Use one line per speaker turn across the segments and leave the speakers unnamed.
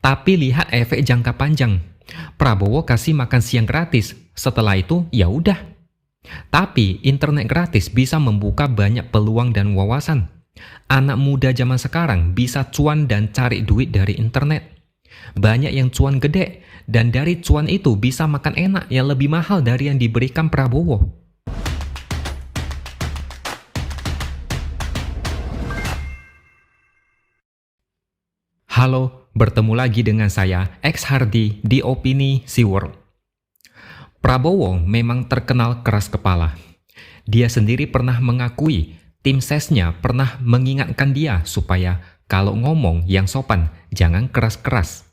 Tapi lihat efek jangka panjang. Prabowo kasih makan siang gratis. Setelah itu, ya udah. Tapi internet gratis bisa membuka banyak peluang dan wawasan. Anak muda zaman sekarang bisa cuan dan cari duit dari internet. Banyak yang cuan gede, dan dari cuan itu bisa makan enak yang lebih mahal dari yang diberikan Prabowo. Halo, bertemu lagi dengan saya, X Hardy, di Opini SeaWorld. Prabowo memang terkenal keras kepala. Dia sendiri pernah mengakui, tim sesnya pernah mengingatkan dia supaya kalau ngomong yang sopan, jangan keras-keras.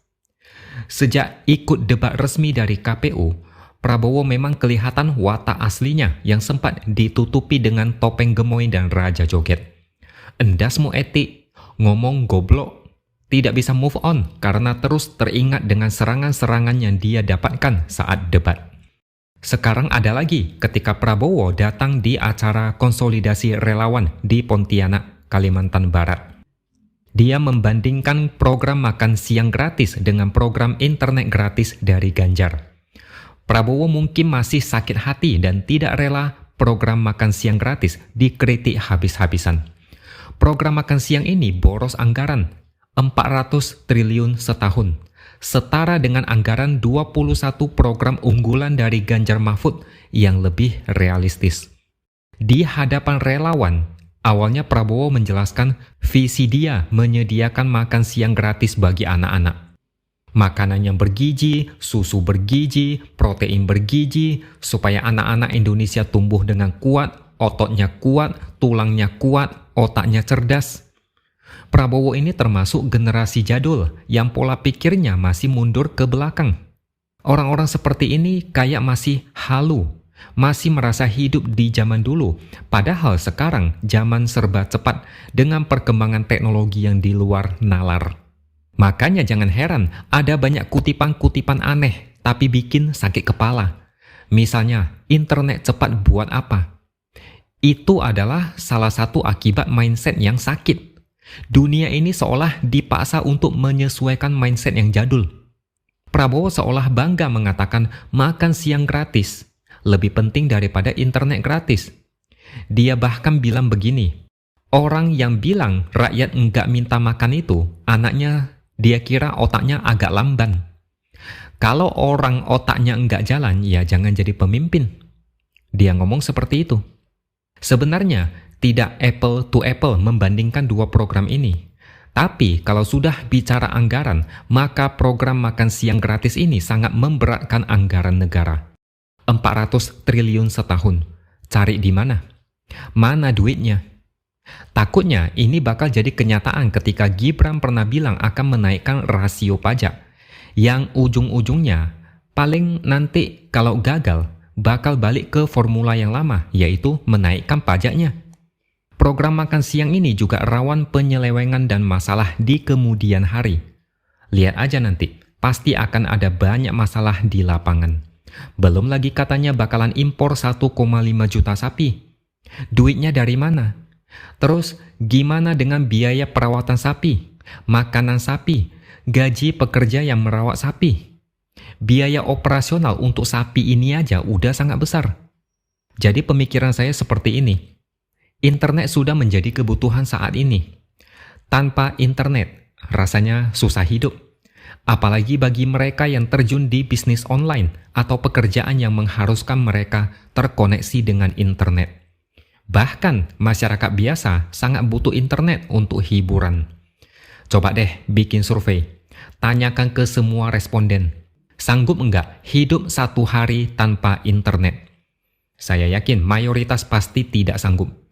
Sejak ikut debat resmi dari KPU, Prabowo memang kelihatan watak aslinya yang sempat ditutupi dengan topeng gemoy dan raja joget. Endasmu etik, ngomong goblok, tidak bisa move on karena terus teringat dengan serangan-serangan yang dia dapatkan saat debat. Sekarang ada lagi ketika Prabowo datang di acara konsolidasi relawan di Pontianak, Kalimantan Barat. Dia membandingkan program makan siang gratis dengan program internet gratis dari Ganjar. Prabowo mungkin masih sakit hati dan tidak rela program makan siang gratis dikritik habis-habisan. Program makan siang ini boros anggaran 400 triliun setahun, setara dengan anggaran 21 program unggulan dari Ganjar Mahfud yang lebih realistis. Di hadapan relawan, awalnya Prabowo menjelaskan visi dia menyediakan makan siang gratis bagi anak-anak. Makanan yang bergizi, susu bergizi, protein bergizi, supaya anak-anak Indonesia tumbuh dengan kuat, ototnya kuat, tulangnya kuat, otaknya cerdas. Prabowo ini termasuk generasi jadul yang pola pikirnya masih mundur ke belakang. Orang-orang seperti ini kayak masih halu, masih merasa hidup di zaman dulu, padahal sekarang zaman serba cepat dengan perkembangan teknologi yang di luar nalar. Makanya jangan heran ada banyak kutipan-kutipan aneh tapi bikin sakit kepala. Misalnya, internet cepat buat apa? Itu adalah salah satu akibat mindset yang sakit. Dunia ini seolah dipaksa untuk menyesuaikan mindset yang jadul. Prabowo seolah bangga mengatakan makan siang gratis lebih penting daripada internet gratis. Dia bahkan bilang begini, orang yang bilang rakyat enggak minta makan itu, anaknya dia kira otaknya agak lamban. Kalau orang otaknya enggak jalan, ya jangan jadi pemimpin. Dia ngomong seperti itu. Sebenarnya, tidak apple to apple membandingkan dua program ini. Tapi kalau sudah bicara anggaran, maka program makan siang gratis ini sangat memberatkan anggaran negara. 400 triliun setahun. Cari di mana? Mana duitnya? Takutnya ini bakal jadi kenyataan ketika Gibran pernah bilang akan menaikkan rasio pajak. Yang ujung-ujungnya, paling nanti kalau gagal, bakal balik ke formula yang lama, yaitu menaikkan pajaknya. Program makan siang ini juga rawan penyelewengan dan masalah di kemudian hari. Lihat aja nanti, pasti akan ada banyak masalah di lapangan. Belum lagi katanya bakalan impor 1,5 juta sapi. Duitnya dari mana? Terus gimana dengan biaya perawatan sapi, makanan sapi, gaji pekerja yang merawat sapi? Biaya operasional untuk sapi ini aja udah sangat besar. Jadi pemikiran saya seperti ini. Internet sudah menjadi kebutuhan saat ini. Tanpa internet, rasanya susah hidup. Apalagi bagi mereka yang terjun di bisnis online atau pekerjaan yang mengharuskan mereka terkoneksi dengan internet. Bahkan masyarakat biasa sangat butuh internet untuk hiburan. Coba deh bikin survei. Tanyakan ke semua responden. Sanggup enggak hidup 1 hari tanpa internet? Saya yakin mayoritas pasti tidak sanggup.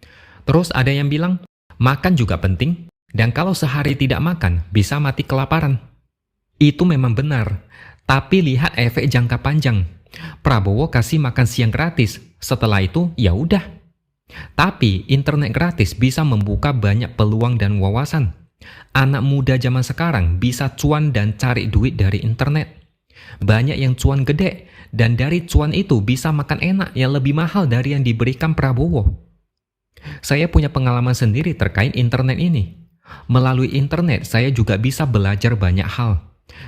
Terus ada yang bilang, makan juga penting, dan kalau sehari tidak makan bisa mati kelaparan. Itu memang benar, tapi lihat efek jangka panjang. Prabowo kasih makan siang gratis, setelah itu ya udah. Tapi internet gratis bisa membuka banyak peluang dan wawasan. Anak muda zaman sekarang bisa cuan dan cari duit dari internet. Banyak yang cuan gede, dan dari cuan itu bisa makan enak yang lebih mahal dari yang diberikan Prabowo. Saya punya pengalaman sendiri terkait internet ini. Melalui internet saya juga bisa belajar banyak hal.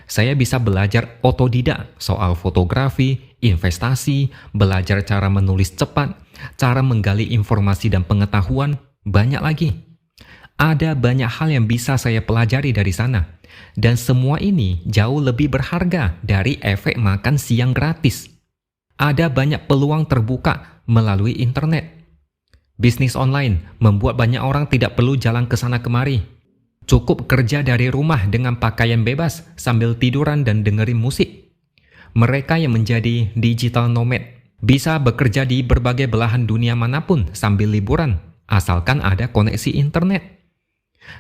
Saya bisa belajar otodidak soal fotografi, investasi, belajar cara menulis cepat, cara menggali informasi dan pengetahuan, banyak lagi. Ada banyak hal yang bisa saya pelajari dari sana. Dan semua ini jauh lebih berharga dari efek makan siang gratis. Ada banyak peluang terbuka melalui internet. Bisnis online membuat banyak orang tidak perlu jalan ke sana kemari. Cukup kerja dari rumah dengan pakaian bebas sambil tiduran dan dengerin musik. Mereka yang menjadi digital nomad bisa bekerja di berbagai belahan dunia manapun sambil liburan, asalkan ada koneksi internet.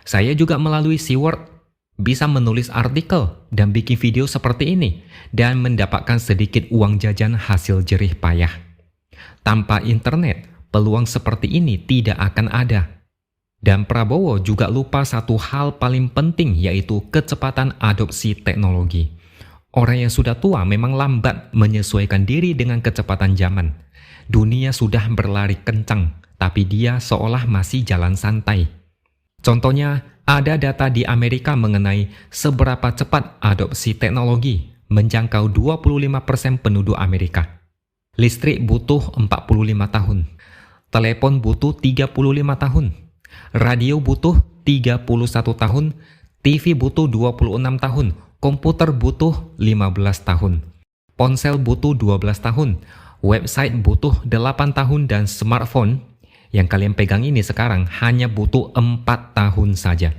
Saya juga melalui SeaWorld bisa menulis artikel dan bikin video seperti ini dan mendapatkan sedikit uang jajan hasil jerih payah. Tanpa internet, peluang seperti ini tidak akan ada. Dan Prabowo juga lupa satu hal paling penting, yaitu kecepatan adopsi teknologi. Orang yang sudah tua memang lambat menyesuaikan diri dengan kecepatan zaman. Dunia sudah berlari kencang, tapi dia seolah masih jalan santai. Contohnya, ada data di Amerika mengenai seberapa cepat adopsi teknologi menjangkau 25% penduduk Amerika. Listrik butuh 45 tahun, telepon butuh 35 tahun, radio butuh 31 tahun, TV butuh 26 tahun, komputer butuh 15 tahun, ponsel butuh 12 tahun, website butuh 8 tahun, dan smartphone yang kalian pegang ini sekarang hanya butuh 4 tahun saja.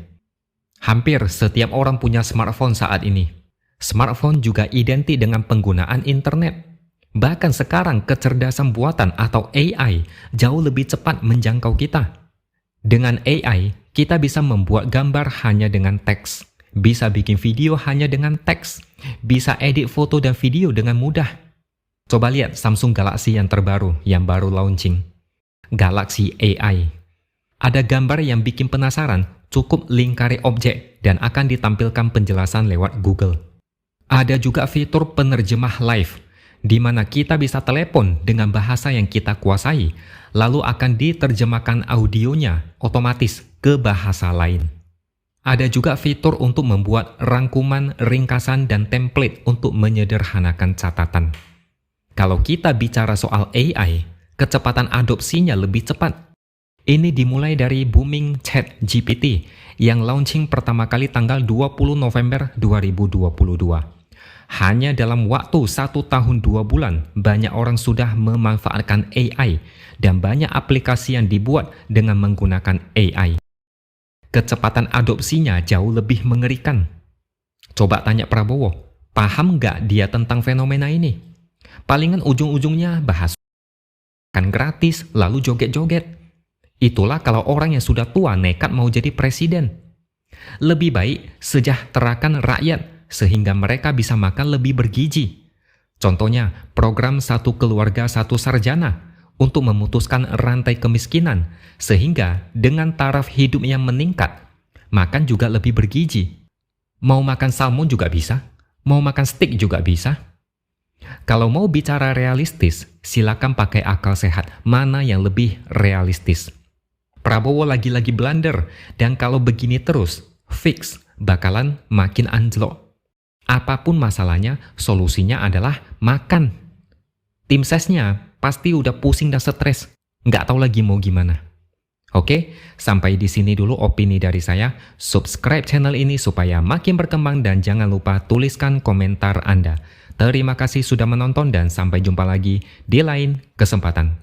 Hampir setiap orang punya smartphone saat ini. Smartphone juga identik dengan penggunaan internet. Bahkan sekarang kecerdasan buatan atau AI jauh lebih cepat menjangkau kita. Dengan AI, kita bisa membuat gambar hanya dengan teks, bisa bikin video hanya dengan teks, bisa edit foto dan video dengan mudah. Coba lihat Samsung Galaxy yang terbaru, yang baru launching. Galaxy AI. Ada gambar yang bikin penasaran, cukup lingkari objek dan akan ditampilkan penjelasan lewat Google. Ada juga fitur penerjemah live, di mana kita bisa telepon dengan bahasa yang kita kuasai, lalu akan diterjemahkan audionya otomatis ke bahasa lain. Ada juga fitur untuk membuat rangkuman, ringkasan, dan template untuk menyederhanakan catatan. Kalau kita bicara soal AI, kecepatan adopsinya lebih cepat. Ini dimulai dari booming ChatGPT yang launching pertama kali tanggal 20 November 2022. Hanya dalam waktu 1 tahun 2 bulan, banyak orang sudah memanfaatkan AI dan banyak aplikasi yang dibuat dengan menggunakan AI. Kecepatan adopsinya jauh lebih mengerikan. Coba tanya Prabowo, paham nggak dia tentang fenomena ini? Palingan ujung-ujungnya bahas kan gratis, lalu joget-joget. Itulah kalau orang yang sudah tua nekat mau jadi presiden. Lebih baik sejahterakan rakyat sehingga mereka bisa makan lebih bergizi. Contohnya, program Satu Keluarga Satu Sarjana untuk memutuskan rantai kemiskinan, sehingga dengan taraf hidup yang meningkat, makan juga lebih bergizi. Mau makan salmon juga bisa, mau makan steak juga bisa. Kalau mau bicara realistis, silakan pakai akal sehat, mana yang lebih realistis. Prabowo lagi-lagi blunder, dan kalau begini terus, fix bakalan makin anjlok. Apapun masalahnya, solusinya adalah makan. Tim sesnya pasti udah pusing dan stres, nggak tahu lagi mau gimana. Oke, sampai di sini dulu opini dari saya. Subscribe channel ini supaya makin berkembang dan jangan lupa tuliskan komentar Anda. Terima kasih sudah menonton dan sampai jumpa lagi di lain kesempatan.